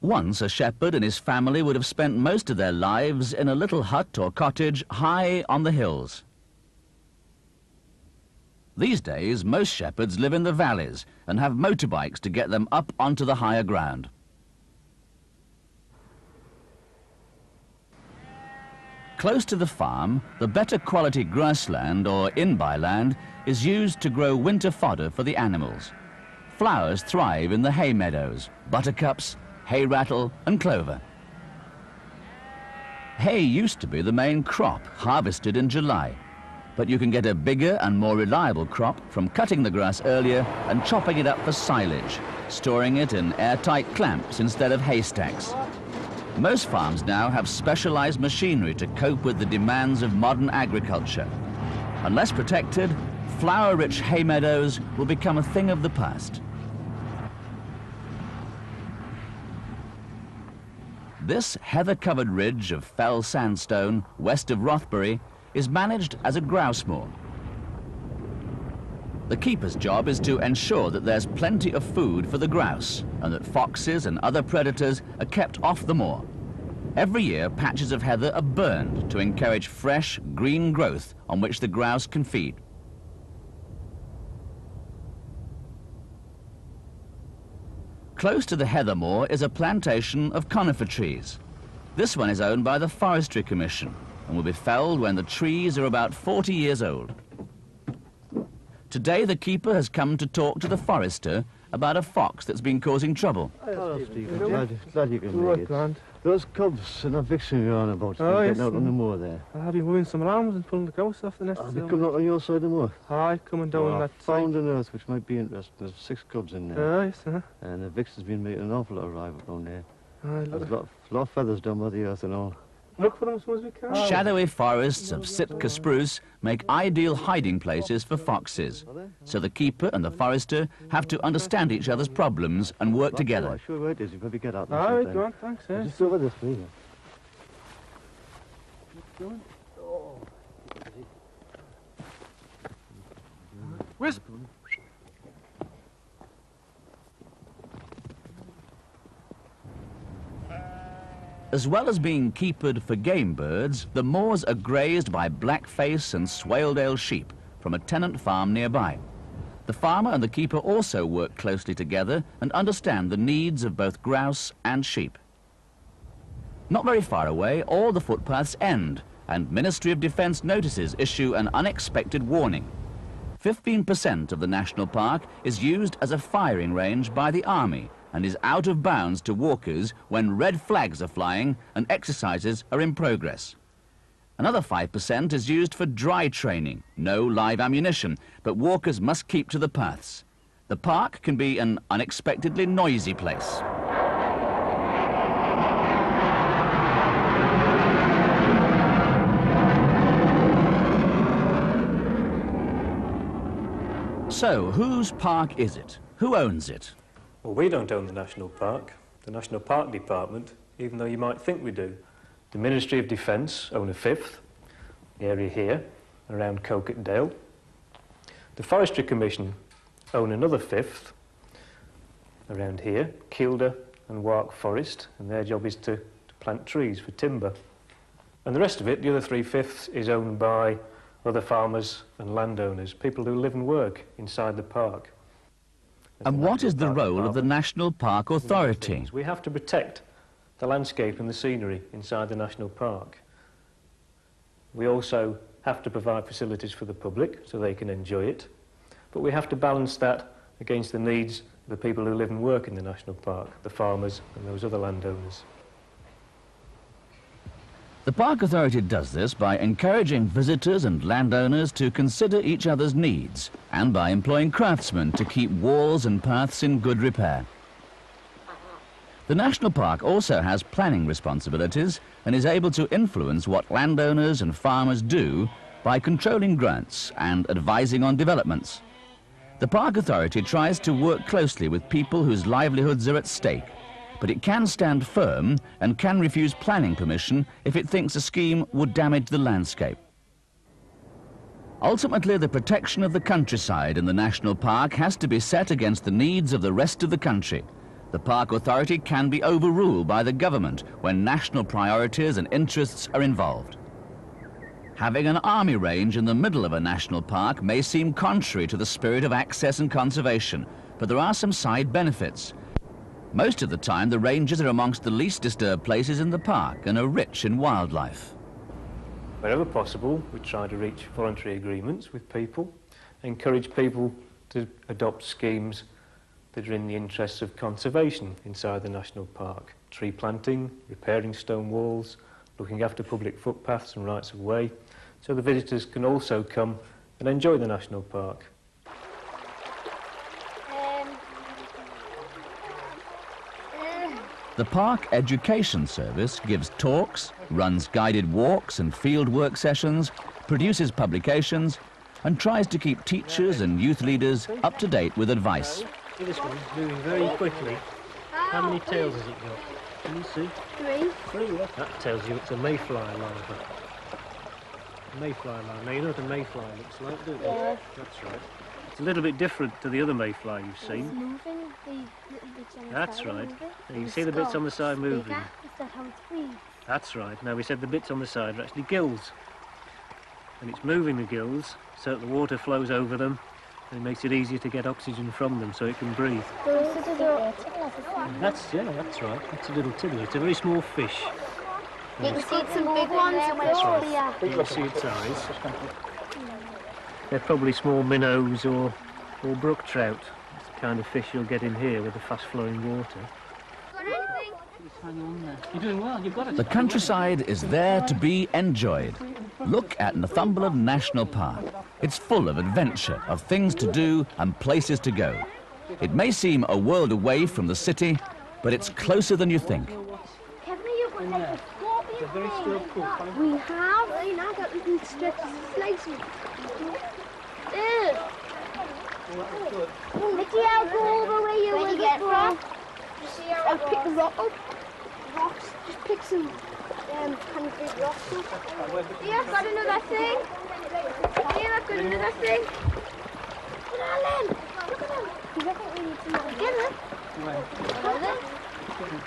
Once a shepherd and his family would have spent most of their lives in a little hut or cottage high on the hills. These days, most shepherds live in the valleys and have motorbikes to get them up onto the higher ground. Close to the farm, the better quality grassland or in-by land is used to grow winter fodder for the animals. Flowers thrive in the hay meadows, buttercups, hay rattle and clover. Hay used to be the main crop, harvested in July. But you can get a bigger and more reliable crop from cutting the grass earlier and chopping it up for silage, storing it in airtight clamps instead of haystacks. Most farms now have specialized machinery to cope with the demands of modern agriculture. Unless protected, flower-rich hay meadows will become a thing of the past. This heather-covered ridge of fell sandstone west of Rothbury is managed as a grouse moor. The keeper's job is to ensure that there's plenty of food for the grouse and that foxes and other predators are kept off the moor. Every year, patches of heather are burned to encourage fresh, green growth on which the grouse can feed. Close to the heather moor is a plantation of conifer trees. This one is owned by the Forestry Commission and will be felled when the trees are about 40 years old. Today, the keeper has come to talk to the forester about a fox that's been causing trouble. Hello, Stephen. Glad you can make it. Those cubs and the vixen you're on about, getting out on the moor there. I've been moving some lambs and pulling the goats off the nest. Are they coming out on your side of the moor? Aye, coming down that side. Found an earth which might be interesting. There's 6 cubs in there. Yes, and the vixen's been making an awful lot of rival down there. Aye, There's a lot of feathers down by the earth and all. Look for them as soon as we can. Shadowy forests of Sitka spruce make ideal hiding places for foxes. So the keeper and the forester have to understand each other's problems and work together. Sure where it is, you probably get out there. Aye, go on, thanks, eh? Just over this way. Wisp! As well as being keepered for game birds, the moors are grazed by blackface and Swaledale sheep from a tenant farm nearby. The farmer and the keeper also work closely together and understand the needs of both grouse and sheep. Not very far away, all the footpaths end, and Ministry of Defence notices issue an unexpected warning. 15% of the national park is used as a firing range by the Army and is out of bounds to walkers when red flags are flying and exercises are in progress. Another 5% is used for dry training, no live ammunition, but walkers must keep to the paths. The park can be an unexpectedly noisy place. So, whose park is it? Who owns it? Well, we don't own the National Park, the National Park Department, even though you might think we do. The Ministry of Defence own a fifth, the area here, around Coquetdale. The Forestry Commission own another fifth, around here, Kielder and Wark Forest, and their job is to plant trees for timber. And the rest of it, the other 3/5, is owned by other farmers and landowners, people who live and work inside the park. And what is the role of the National Park Authority? We have to protect the landscape and the scenery inside the National Park. We also have to provide facilities for the public so they can enjoy it, but we have to balance that against the needs of the people who live and work in the National Park, the farmers and those other landowners. The Park Authority does this by encouraging visitors and landowners to consider each other's needs and by employing craftsmen to keep walls and paths in good repair. The National Park also has planning responsibilities and is able to influence what landowners and farmers do by controlling grants and advising on developments. The Park Authority tries to work closely with people whose livelihoods are at stake, but it can stand firm and can refuse planning permission if it thinks a scheme would damage the landscape. Ultimately, the protection of the countryside in the national park has to be set against the needs of the rest of the country. The park authority can be overruled by the government when national priorities and interests are involved. Having an army range in the middle of a national park may seem contrary to the spirit of access and conservation, but there are some side benefits. Most of the time, the ranges are amongst the least disturbed places in the park and are rich in wildlife. Wherever possible, we try to reach voluntary agreements with people, encourage people to adopt schemes that are in the interests of conservation inside the national park. Tree planting, repairing stone walls, looking after public footpaths and rights of way, so the visitors can also come and enjoy the national park. The Park Education Service gives talks, runs guided walks and field work sessions, produces publications, and tries to keep teachers and youth leaders up to date with advice. This one's moving very quickly. How many tails has it got? Can you see? 3. 3, that tells you it's a mayfly larva. Mayfly larva. Now you know what a mayfly looks like, don't you? Yeah. That's right. It's a little bit different to the other mayfly you've It's seen. moving, the little bits on the That's side are right. moving. Now you The see the bits on the skull's side moving. bigger. Is that how it breathes? That's right. Now we said the bits on the side are actually gills. And it's moving the gills so that the water flows over them and it makes it easier to get oxygen from them so it can breathe. That's right. That's a little tiddler. It's a very small fish. You can see some big ones across here. You can see its eyes. They're probably small minnows or brook trout. It's the kind of fish you'll get in here with the fast-flowing water. You're doing well, you've got it. The countryside is there to be enjoyed. Look at Northumberland National Park. It's full of adventure, of things to do and places to go. It may seem a world away from the city, but it's closer than you think. Kevin, you could take a scorpion. They're very still cool. We have. You know that we can stretch the slice. Nicky, I'll go over where you were get from. I'll pick the rock up. Rocks. Just pick some kind of big rocks up. Yeah, I've got another thing. Yeah, I've got another thing. Look at them. Look at them. I think we need to get them.